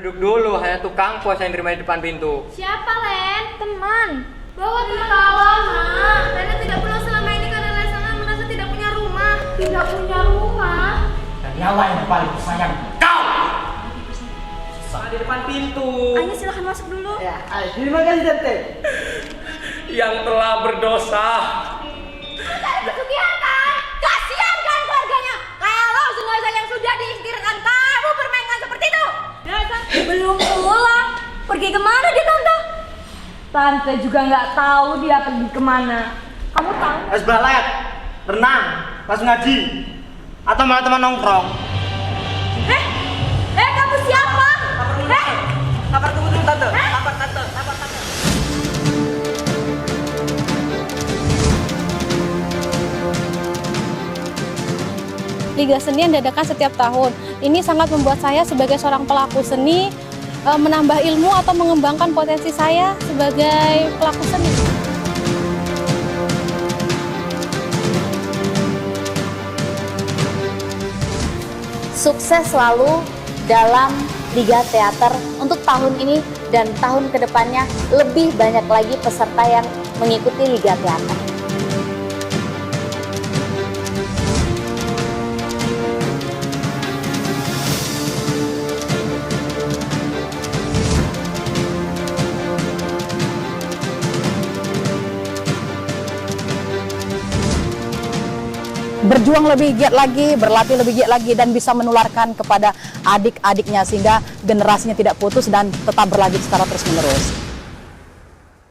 duduk dulu, hanya tukang pos yang terima di depan pintu. Siapa, Len? Teman. Bawa teman kalau nak. Lena tidak pulang selama ini karena Lena merasa tidak punya rumah. Tidak punya rumah? Dan nyawa yang paling sayang kau. Di depan pintu. Ayo silahkan masuk dulu. Ya, terima kasih Tante. Yang telah berdosa. Mencari pesugihan kan? Kasihan kan keluarganya? Kalau jenazah yang sudah diistirahatkan kamu bermainkan seperti itu. Belum pulang. Pergi kemana dia, Tante? Tante juga nggak tahu dia pergi kemana. Kamu tahu? Es balet, renang, pas ngaji, atau malah teman nongkrong. Kamu siapa? Sabar tunggu dulu Tante. Sabar Tante. Liga Seni yang diadakan setiap tahun. Ini sangat membuat saya sebagai seorang pelaku seni menambah ilmu atau mengembangkan potensi saya sebagai pelaku seni. Sukses selalu dalam Liga Teater untuk tahun ini dan tahun kedepannya lebih banyak lagi peserta yang mengikuti Liga Teater. Berjuang lebih giat lagi, berlatih lebih giat lagi, dan bisa menularkan kepada adik-adiknya sehingga generasinya tidak putus dan tetap berlanjut secara terus-menerus.